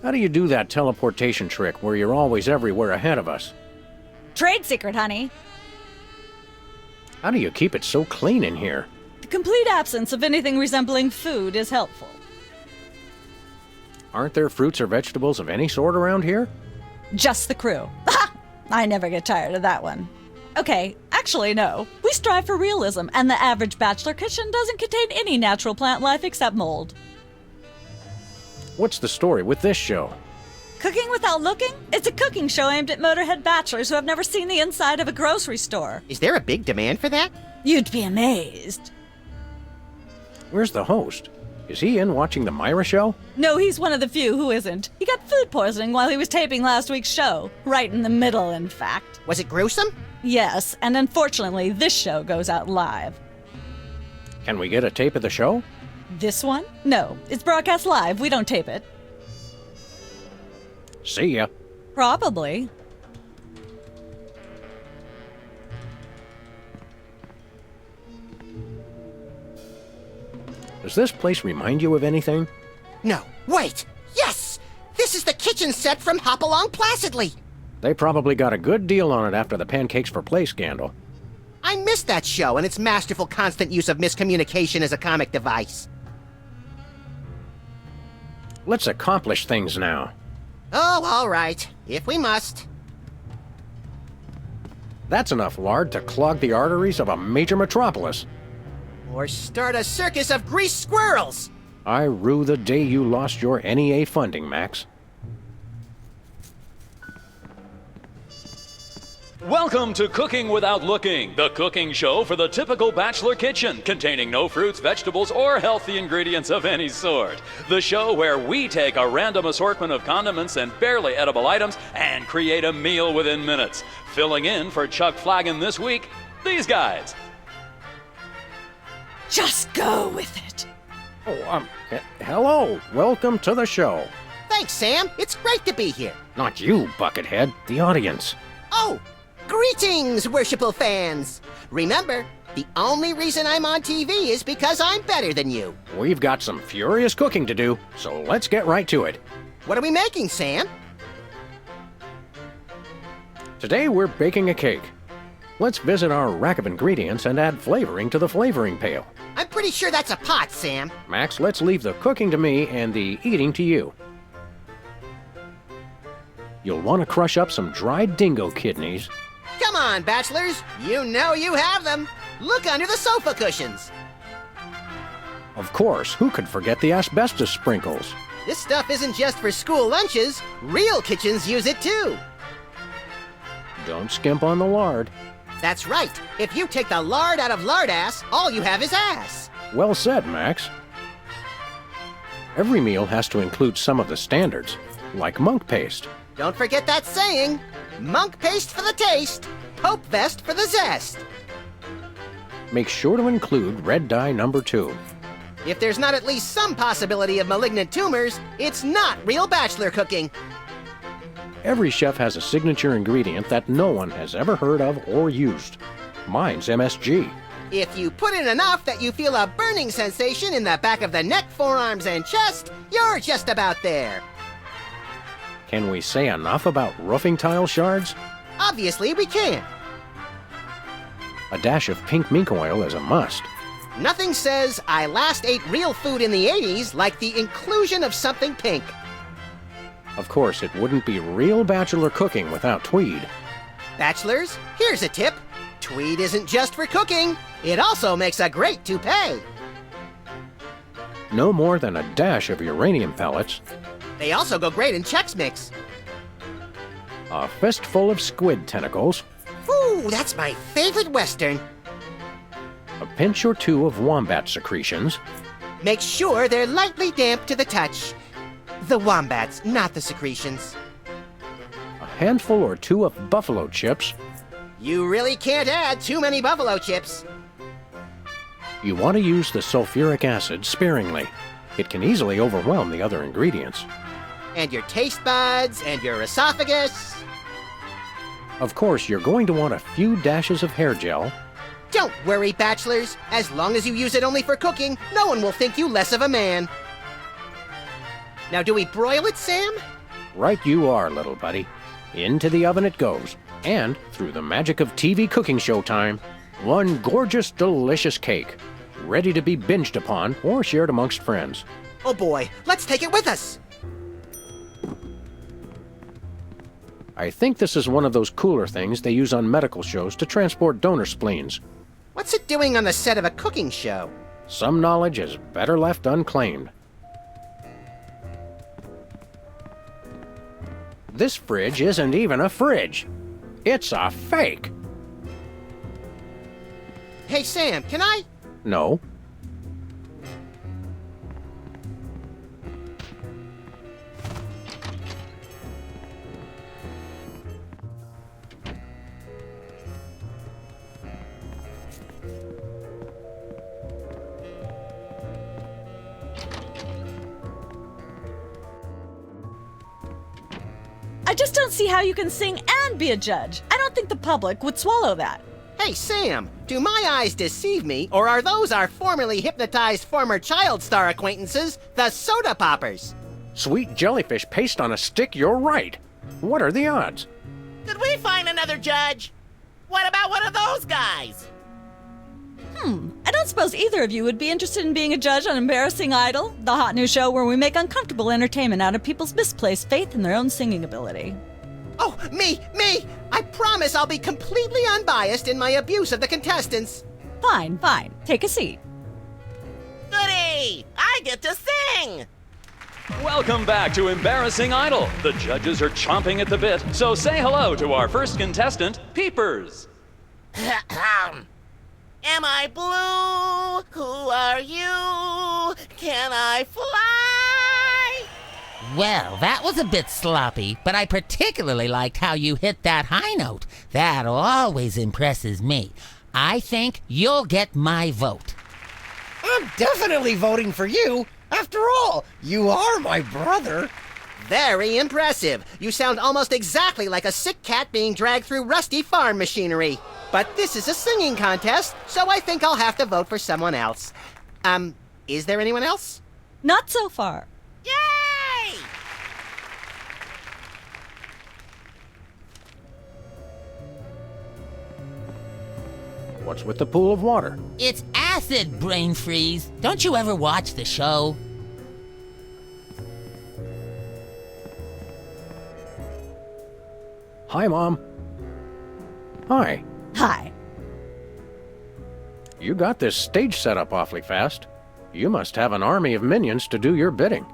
How do you do that teleportation trick where you're always everywhere ahead of us? Trade secret, honey. How do you keep it so clean in here? The complete absence of anything resembling food is helpful. Aren't there fruits or vegetables of any sort around here? Just the crew. Ha! I never get tired of that one. Okay, actually, no. We strive for realism, and the average bachelor kitchen doesn't contain any natural plant life except mold. What's the story with this show? Cooking Without Looking? It's a cooking show aimed at motorhead bachelors who have never seen the inside of a grocery store. Is there a big demand for that? You'd be amazed. Where's the host? Is he in watching the Myra show? No, he's one of the few who isn't. He got food poisoning while he was taping last week's show. Right in the middle, in fact. Was it gruesome? Yes, and unfortunately, this show goes out live. Can we get a tape of the show? This one? No, it's broadcast live. We don't tape it. See ya. Probably. Does this place remind you of anything? No. Wait! Yes! This is the kitchen set from Hop Along Placidly! They probably got a good deal on it after the Pancakes for Play scandal. I missed that show and its masterful constant use of miscommunication as a comic device. Let's accomplish things now. Oh, all right. If we must. That's enough lard to clog the arteries of a major metropolis. Or start a circus of greased squirrels! I rue the day you lost your NEA funding, Max. Welcome to Cooking Without Looking, the cooking show for the typical bachelor kitchen, containing no fruits, vegetables, or healthy ingredients of any sort. The show where we take a random assortment of condiments and barely edible items and create a meal within minutes. Filling in for Chuck Flagon this week, these guys. Just go with it. Oh, hello. Welcome to the show. Thanks, Sam. It's great to be here. Not you, Buckethead. The audience. Oh, greetings, worshipful fans. Remember, the only reason I'm on TV is because I'm better than you. We've got some furious cooking to do, so let's get right to it. What are we making, Sam? Today we're baking a cake. Let's visit our rack of ingredients and add flavoring to the flavoring pail. I'm pretty sure that's a pot, Sam. Max, let's leave the cooking to me and the eating to you. You'll want to crush up some dried dingo kidneys. Come on, bachelors. You know you have them. Look under the sofa cushions. Of course, who could forget the asbestos sprinkles? This stuff isn't just for school lunches. Real kitchens use it too. Don't skimp on the lard. That's right. If you take the lard out of lardass, all you have is ass. Well said, Max. Every meal has to include some of the standards, like monk paste. Don't forget that saying. Monk paste for the taste, Pope vest for the zest. Make sure to include red dye number 2. If there's not at least some possibility of malignant tumors, it's not real bachelor cooking. Every chef has a signature ingredient that no one has ever heard of or used. Mine's MSG. If you put in enough that you feel a burning sensation in the back of the neck, forearms, and chest, you're just about there. Can we say enough about roofing tile shards? Obviously, we can. A dash of pink mink oil is a must. Nothing says I last ate real food in the 80s like the inclusion of something pink. Of course, it wouldn't be real bachelor cooking without Tweed. Bachelors, here's a tip. Tweed isn't just for cooking. It also makes a great toupee. No more than a dash of uranium pellets, They also go great in Chex Mix. a fistful of squid tentacles, Ooh, that's my favorite Western. a pinch or two of wombat secretions, Make sure they're lightly damp to the touch. The wombats, not the secretions. a handful or two of buffalo chips. You really can't add too many buffalo chips. You want to use the sulfuric acid sparingly. It can easily overwhelm the other ingredients. And your taste buds, and your esophagus. Of course, you're going to want a few dashes of hair gel, Don't worry, bachelors. As long as you use it only for cooking, no one will think you less of a man. Now, do we broil it, Sam? Right you are, little buddy. Into the oven it goes. And, through the magic of TV cooking show time, one gorgeous, delicious cake, ready to be binged upon or shared amongst friends. Oh boy, let's take it with us. I think this is one of those cooler things they use on medical shows to transport donor spleens. What's it doing on the set of a cooking show? Some knowledge is better left unclaimed. This fridge isn't even a fridge. It's a fake. Hey, Sam, can I? No. I just don't see how you can sing and be a judge. I don't think the public would swallow that. Hey, Sam, do my eyes deceive me, or are those our formerly hypnotized former child star acquaintances, the Soda Poppers? Sweet jellyfish paste on a stick, you're right. What are the odds? Did we find another judge? What about one of those guys? I don't suppose either of you would be interested in being a judge on Embarrassing Idol, the hot new show where we make uncomfortable entertainment out of people's misplaced faith in their own singing ability. Oh, me! I promise I'll be completely unbiased in my abuse of the contestants. Fine. Take a seat. Goody! I get to sing! Welcome back to Embarrassing Idol. The judges are chomping at the bit, so say hello to our first contestant, Peepers. Am I blue? Who are you? Can I fly? Well, that was a bit sloppy, but I particularly liked how you hit that high note. That always impresses me. I think you'll get my vote. I'm definitely voting for you. After all, you are my brother. Very impressive. You sound almost exactly like a sick cat being dragged through rusty farm machinery. But this is a singing contest, so I think I'll have to vote for someone else. Is there anyone else? Not so far. Yay! What's with the pool of water? It's acid, brain freeze. Don't you ever watch the show? Hi, Mom. Hi. Hi. You got this stage set up awfully fast. You must have an army of minions to do your bidding.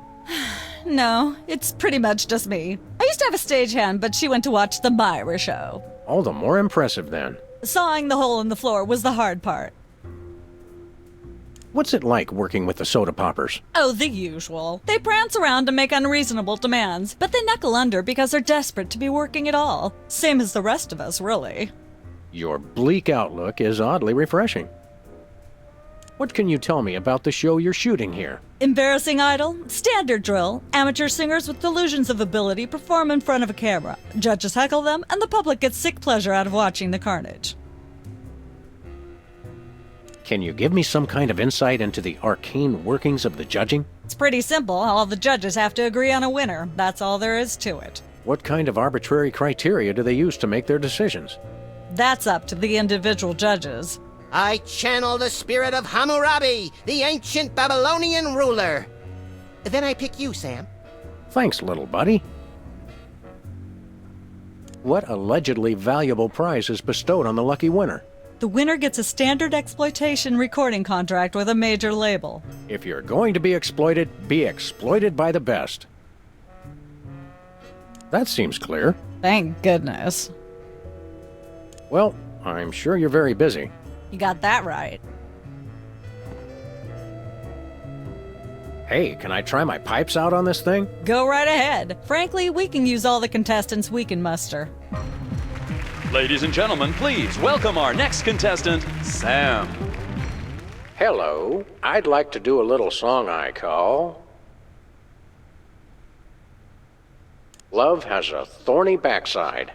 No, it's pretty much just me. I used to have a stagehand, but she went to watch the Myra show. All the more impressive then. Sawing the hole in the floor was the hard part. What's it like working with the Soda Poppers? Oh, the usual. They prance around and make unreasonable demands, but they knuckle under because they're desperate to be working at all. Same as the rest of us, really. Your bleak outlook is oddly refreshing. What can you tell me about the show you're shooting here? Embarrassing Idol, standard drill. Amateur singers with delusions of ability perform in front of a camera. Judges heckle them, and the public gets sick pleasure out of watching the carnage. Can you give me some kind of insight into the arcane workings of the judging? It's pretty simple. All the judges have to agree on a winner. That's all there is to it. What kind of arbitrary criteria do they use to make their decisions? That's up to the individual judges. I channel the spirit of Hammurabi, the ancient Babylonian ruler. Then I pick you, Sam. Thanks, little buddy. What allegedly valuable prize is bestowed on the lucky winner? The winner gets a standard exploitation recording contract with a major label. If you're going to be exploited by the best. That seems clear. Thank goodness. Well, I'm sure you're very busy. You got that right. Hey, can I try my pipes out on this thing? Go right ahead. Frankly, we can use all the contestants we can muster. Ladies and gentlemen, please welcome our next contestant, Sam. Hello, I'd like to do a little song I call Love Has a Thorny Backside.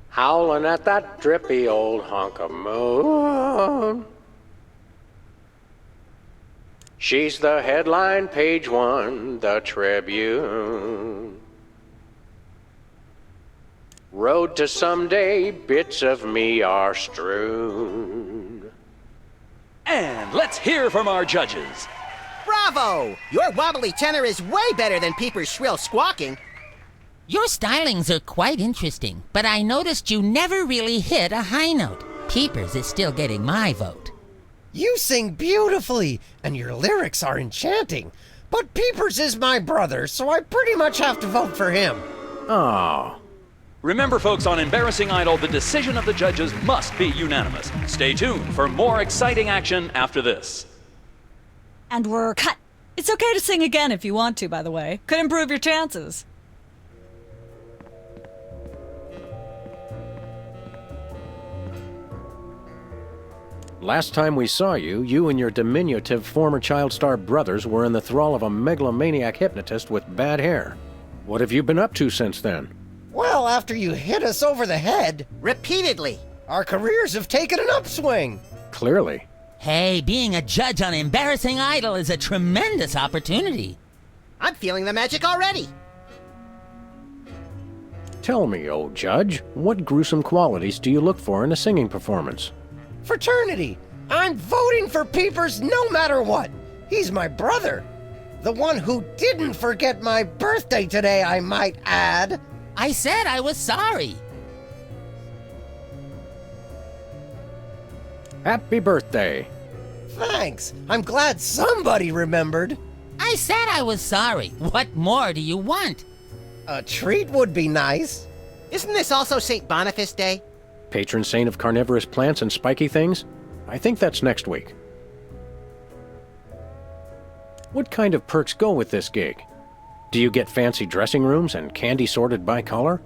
Howling at that drippy old hunk of moon. She's the headline, page one, the Tribune. Road to someday, bits of me are strewn. And let's hear from our judges. Bravo! Your wobbly tenor is way better than Peeper's shrill squawking. Your stylings are quite interesting, but I noticed you never really hit a high note. Peepers is still getting my vote. You sing beautifully, and your lyrics are enchanting. But Peepers is my brother, so I pretty much have to vote for him. Oh. Remember, folks, on Embarrassing Idol, the decision of the judges must be unanimous. Stay tuned for more exciting action after this. And we're cut. It's okay to sing again if you want to, by the way. Could improve your chances. Last time we saw you, you and your diminutive former child star brothers were in the thrall of a megalomaniac hypnotist with bad hair. What have you been up to since then? Well, after you hit us over the head, Repeatedly. our careers have taken an upswing. Clearly. Hey, being a judge on Embarrassing Idol is a tremendous opportunity. I'm feeling the magic already. Tell me, old judge, what gruesome qualities do you look for in a singing performance? Fraternity. I'm voting for Peepers no matter what. He's my brother. The one who didn't forget my birthday today, I might add. I said I was sorry. Happy birthday. Thanks. I'm glad somebody remembered. I said I was sorry. What more do you want? A treat would be nice. Isn't this also St. Boniface Day? Patron saint of carnivorous plants and spiky things? I think that's next week. What kind of perks go with this gig? Do you get fancy dressing rooms and candy sorted by color?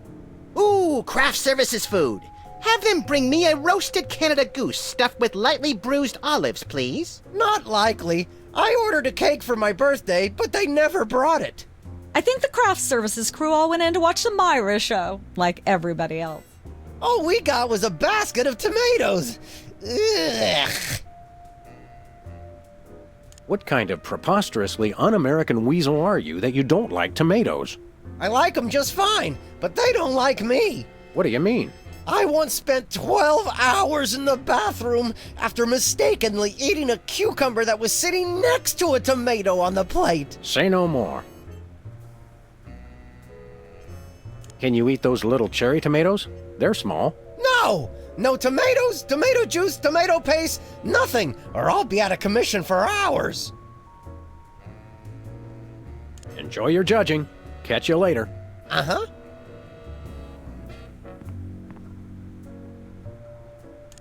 Ooh, craft services food. Have them bring me a roasted Canada goose stuffed with lightly bruised olives, please. Not likely. I ordered a cake for my birthday, but they never brought it. I think the craft services crew all went in to watch the Myra show, like everybody else. All we got was a basket of tomatoes. Ugh. What kind of preposterously un-American weasel are you that you don't like tomatoes? I like them just fine, but they don't like me. What do you mean? I once spent 12 hours in the bathroom after mistakenly eating a cucumber that was sitting next to a tomato on the plate. Say no more. Can you eat those little cherry tomatoes? They're small. No! No tomatoes, tomato juice, tomato paste, nothing, or I'll be out of commission for hours. Enjoy your judging. Catch you later. Uh-huh.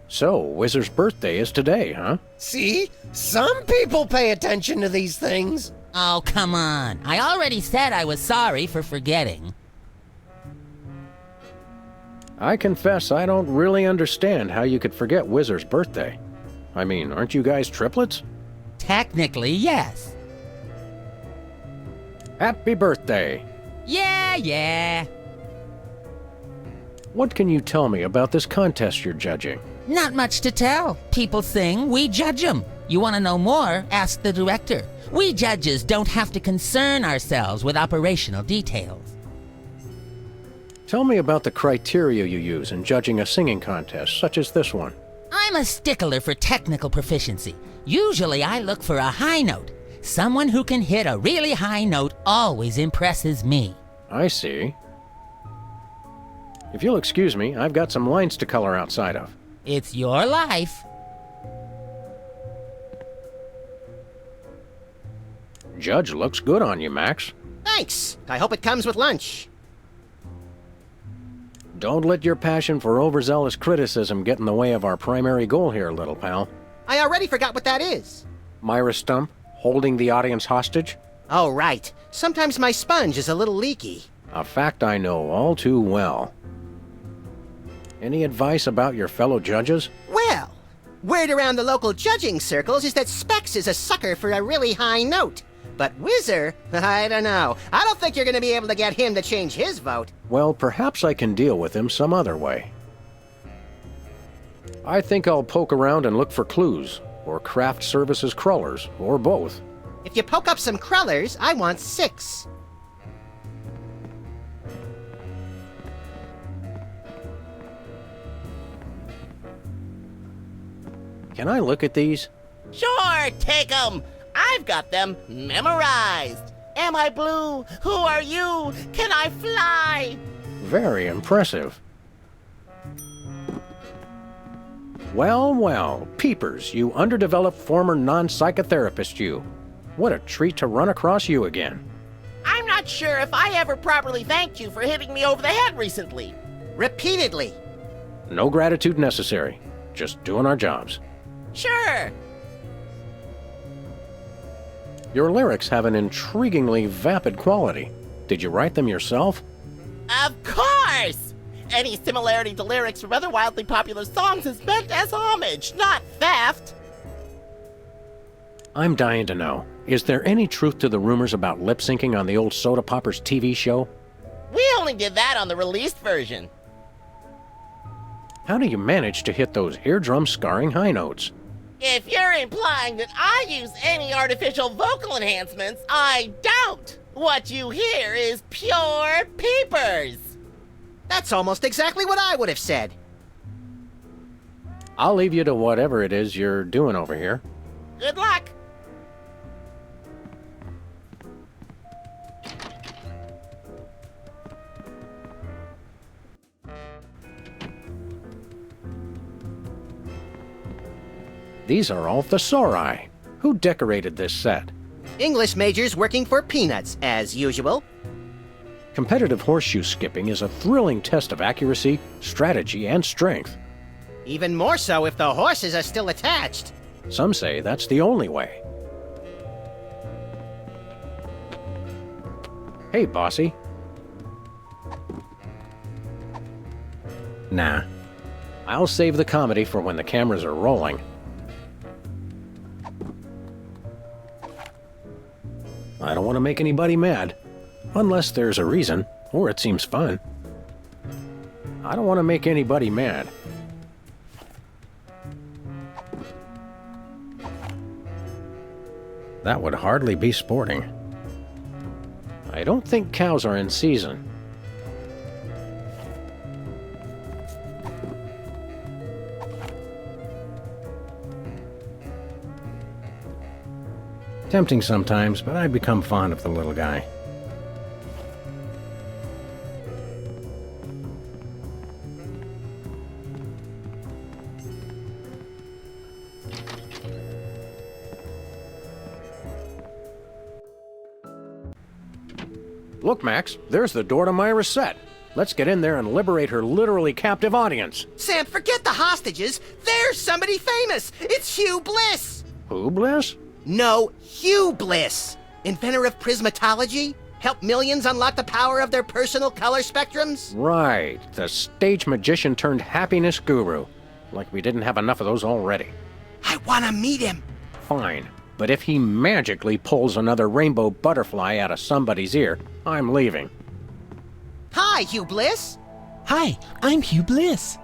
So, Whizzer's birthday is today, huh? See? Some people pay attention to these things. Oh, come on. I already said I was sorry for forgetting. I confess I don't really understand how you could forget Whizzer's birthday. I mean, aren't you guys triplets? Technically, yes. Happy birthday! Yeah. What can you tell me about this contest you're judging? Not much to tell. People sing, we judge them. You want to know more? Ask the director. We judges don't have to concern ourselves with operational details. Tell me about the criteria you use in judging a singing contest, such as this one. I'm a stickler for technical proficiency. Usually I look for a high note. Someone who can hit a really high note always impresses me. I see. If you'll excuse me, I've got some lines to color outside of. It's your life. Judge looks good on you, Max. Thanks. I hope it comes with lunch. Don't let your passion for overzealous criticism get in the way of our primary goal here, little pal. I already forgot what that is. Myra Stump, holding the audience hostage? Oh, right. Sometimes my sponge is a little leaky. A fact I know all too well. Any advice about your fellow judges? Well, word around the local judging circles is that Specs is a sucker for a really high note. But Whizzer, I don't know. I don't think you're going to be able to get him to change his vote. Well, perhaps I can deal with him some other way. I think I'll poke around and look for clues, or craft services crawlers, or both. If you poke up some crullers, I want 6. Can I look at these? Sure, take 'em. I've got them memorized. Am I blue? Who are you? Can I fly? Very impressive. Well, well, Peepers, you underdeveloped former non-psychotherapist you. What a treat to run across you again. I'm not sure if I ever properly thanked you for hitting me over the head recently. Repeatedly. No gratitude necessary. Just doing our jobs. Sure. Your lyrics have an intriguingly vapid quality. Did you write them yourself? Of course! Any similarity to lyrics from other wildly popular songs is meant as homage, not theft. I'm dying to know. Is there any truth to the rumors about lip syncing on the old Soda Poppers TV show? We only did that on the released version. How do you manage to hit those eardrum scarring high notes? If you're implying that I use any artificial vocal enhancements, I don't. What you hear is pure Peepers. That's almost exactly what I would have said. I'll leave you to whatever it is you're doing over here. Good luck. These are all thesauri. Who decorated this set? English majors working for peanuts, as usual. Competitive horseshoe skipping is a thrilling test of accuracy, strategy, and strength. Even more so if the horses are still attached. Some say that's the only way. Hey, bossy. Nah. I'll save the comedy for when the cameras are rolling. I don't want to make anybody mad. Unless there's a reason, or it seems fun. I don't want to make anybody mad. That would hardly be sporting. I don't think cows are in season. Tempting sometimes, but I become fond of the little guy. Look, Max, there's the door to Myra's set. Let's get in there and liberate her literally captive audience. Sam, forget the hostages. There's somebody famous. It's Hugh Bliss. Who, Bliss? No, Hugh Bliss. Inventor of prismatology. Helped millions unlock the power of their personal color spectrums. Right, the stage magician turned happiness guru. Like we didn't have enough of those already. I want to meet him. Fine, but if he magically pulls another rainbow butterfly out of somebody's ear, I'm leaving. Hi, Hugh Bliss. Hi, I'm Hugh Bliss.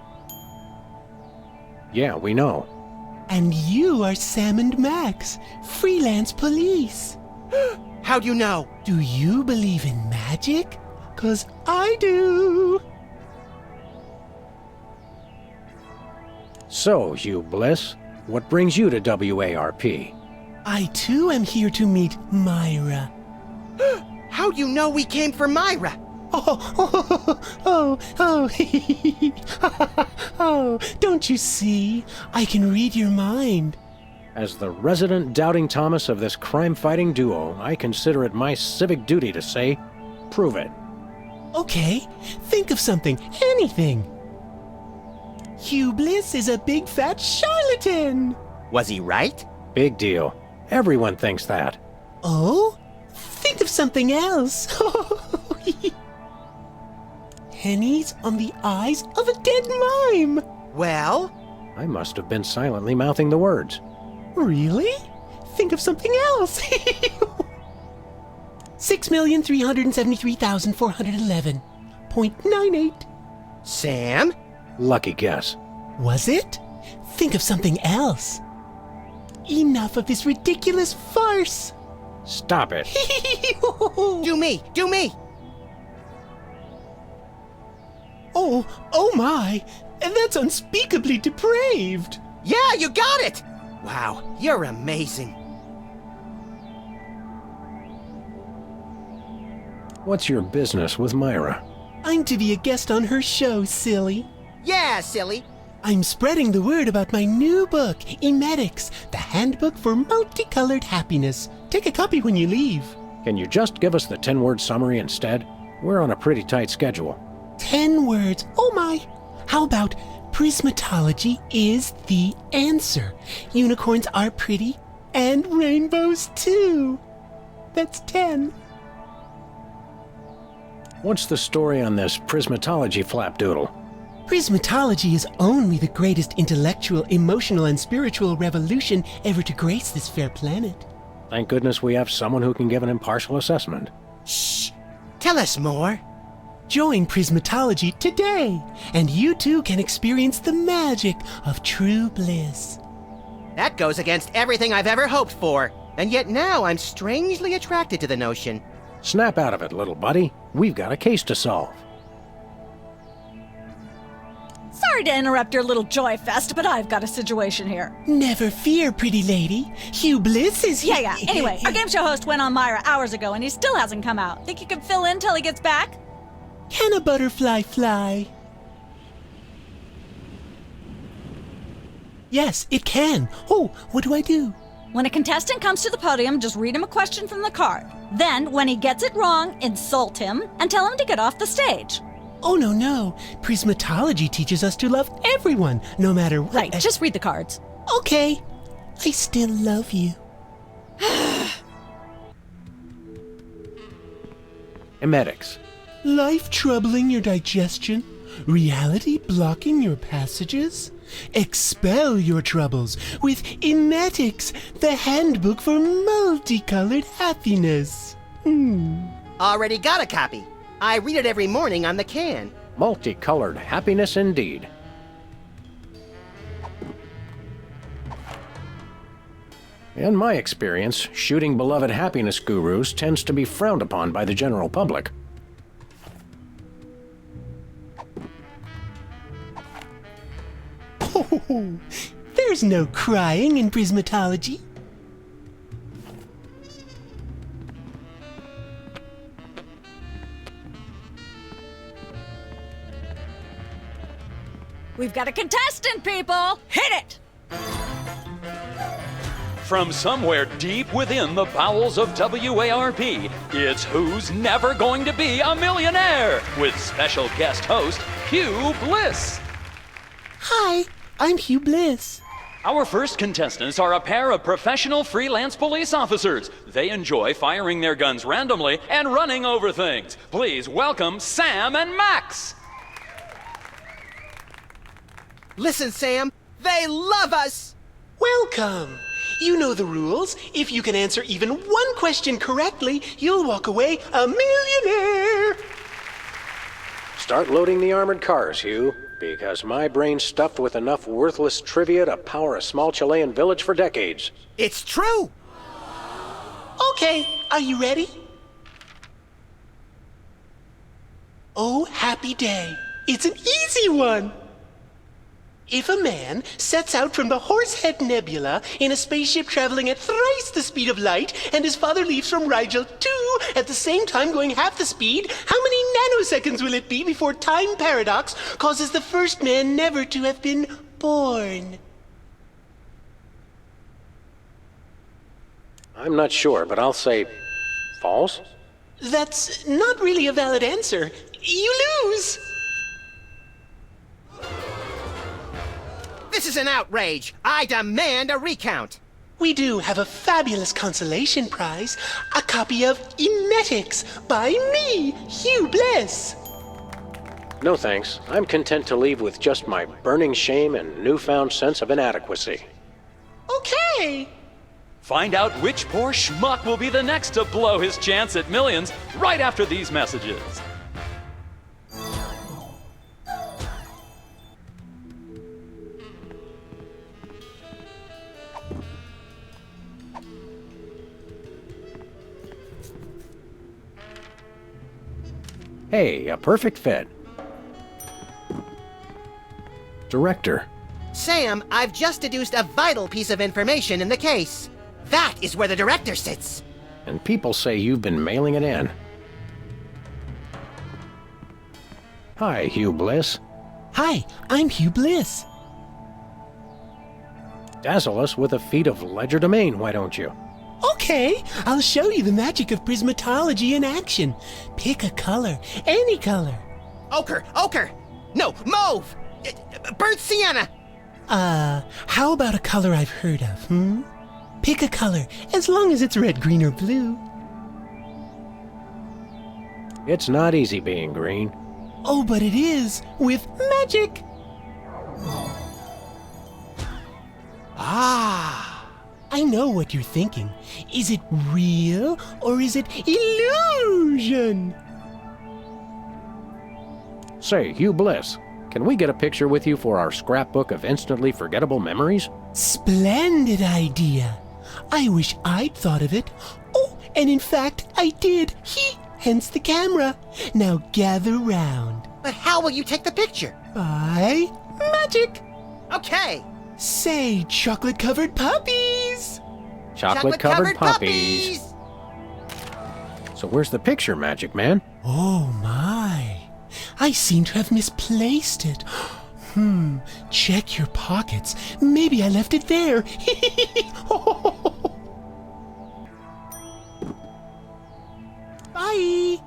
Yeah, we know. And you are Sam and Max, freelance police. How'd you know? Do you believe in magic? 'Cause I do. So, Hugh Bliss, what brings you to WARP? I too am here to meet Myra. How'd you know we came for Myra? Oh, don't you see? I can read your mind. As the resident doubting Thomas of this crime-fighting duo, I consider it my civic duty to say, prove it. Okay, think of something, anything. Hugh Bliss is a big fat charlatan. Was he right? Big deal. Everyone thinks that. Oh? Think of something else. Pennies on the eyes of a dead mime. Well? I must have been silently mouthing the words. Really? Think of something else. 6,373,411.98. Sam? Lucky guess. Was it? Think of something else. Enough of this ridiculous farce. Stop it. Do me! Do me! Oh my! That's unspeakably depraved! Yeah, you got it! Wow, you're amazing. What's your business with Myra? I'm to be a guest on her show, silly. Yeah, silly. I'm spreading the word about my new book, Emetics, the Handbook for Multicolored Happiness. Take a copy when you leave. Can you just give us the 10-word summary instead? We're on a pretty tight schedule. 10 words. Oh my! How about prismatology is the answer? Unicorns are pretty, and rainbows too. That's 10. What's the story on this prismatology flapdoodle? Prismatology is only the greatest intellectual, emotional, and spiritual revolution ever to grace this fair planet. Thank goodness we have someone who can give an impartial assessment. Shh! Tell us more. Join Prismatology today, and you too can experience the magic of true bliss. That goes against everything I've ever hoped for. And yet now I'm strangely attracted to the notion. Snap out of it, little buddy. We've got a case to solve. Sorry to interrupt your little joy fest, but I've got a situation here. Never fear, pretty lady. Hugh Bliss is here. Yeah. Anyway, our game show host went on Myra hours ago, and he still hasn't come out. Think you can fill in till he gets back? Can a butterfly fly? Yes, it can. Oh, what do I do? When a contestant comes to the podium, just read him a question from the card. Then, when he gets it wrong, insult him and tell him to get off the stage. Oh, no. Prismatology teaches us to love everyone, no matter what. Right, just read the cards. Okay. I still love you. Emetics. Life troubling your digestion? Reality blocking your passages? Expel your troubles with Emetics, the Handbook for Multicolored Happiness. Already got a copy. I read it every morning on the can. Multicolored happiness indeed. In my experience, shooting beloved happiness gurus tends to be frowned upon by the general public. Oh, there's no crying in Prismatology. We've got a contestant, people! Hit it! From somewhere deep within the bowels of WARP, it's Who's Never Going to Be a Millionaire? With special guest host, Hugh Bliss. Hi, I'm Hugh Bliss. Our first contestants are a pair of professional freelance police officers. They enjoy firing their guns randomly and running over things. Please welcome Sam and Max. Listen, Sam, they love us! Welcome. You know the rules. If you can answer even one question correctly, you'll walk away a millionaire. Start loading the armored cars, Hugh, because my brain's stuffed with enough worthless trivia to power a small Chilean village for decades. It's true! Okay, are you ready? Oh, happy day. It's an easy one. If a man sets out from the Horsehead Nebula in a spaceship traveling at thrice the speed of light, and his father leaves from Rigel too at the same time going half the speed, how many nanoseconds will it be before time paradox causes the first man never to have been born? I'm not sure, but I'll say false? That's not really a valid answer. You lose! This is an outrage! I demand a recount! We do have a fabulous consolation prize, a copy of Emetics by me, Hugh Bliss. No thanks. I'm content to leave with just my burning shame and newfound sense of inadequacy. Okay. Find out which poor schmuck will be the next to blow his chance at millions right after these messages. Hey, a perfect fit. Director. Sam, I've just deduced a vital piece of information in the case. That is where the director sits. And people say you've been mailing it in. Hi, Hugh Bliss. Hi, I'm Hugh Bliss. Dazzle us with a feat of legerdemain, why don't you? Okay, I'll show you the magic of prismatology in action. Pick a color, any color. Ochre! No, mauve! Burnt sienna! How about a color I've heard of, Pick a color, as long as it's red, green, or blue. It's not easy being green. Oh, but it is, with magic. Ah, I know what you're thinking. Is it real, or is it illusion? Say, Hugh Bliss, can we get a picture with you for our scrapbook of instantly forgettable memories? Splendid idea. I wish I'd thought of it. Oh, and in fact, I did. Hence the camera. Now gather round. But how will you take the picture? By magic. Okay. Say, chocolate-covered puppies. Chocolate-covered puppies. So where's the picture, Magic Man? Oh, my. I seem to have misplaced it. Check your pockets. Maybe I left it there. Bye.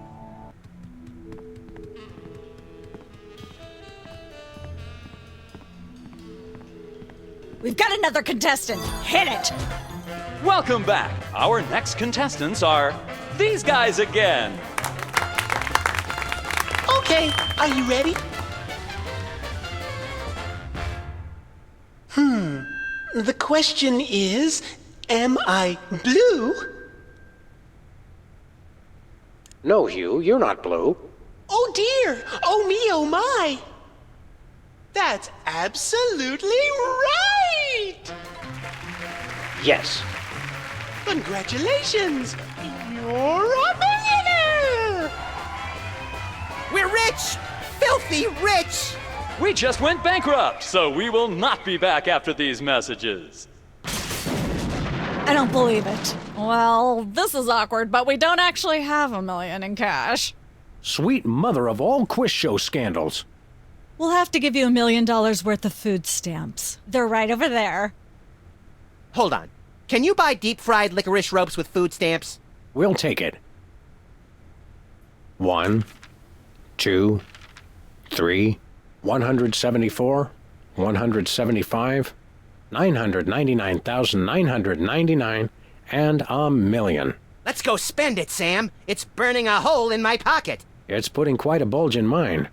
We've got another contestant. Hit it! Welcome back. Our next contestants are these guys again. Okay, are you ready? The question is, am I blue? No, Hugh, you're not blue. Oh dear! Oh me, oh my! That's absolutely right! Yes. Congratulations! You're a millionaire! We're rich! Filthy rich! We just went bankrupt, so we will not be back after these messages. I don't believe it. Well, this is awkward, but we don't actually have $1 million in cash. Sweet mother of all quiz show scandals. We'll have to give you $1 million worth of food stamps. They're right over there. Hold on. Can you buy deep-fried licorice ropes with food stamps? We'll take it. 1, 2, 3, 174, 175, 999,999, and $1 million. Let's go spend it, Sam. It's burning a hole in my pocket. It's putting quite a bulge in mine.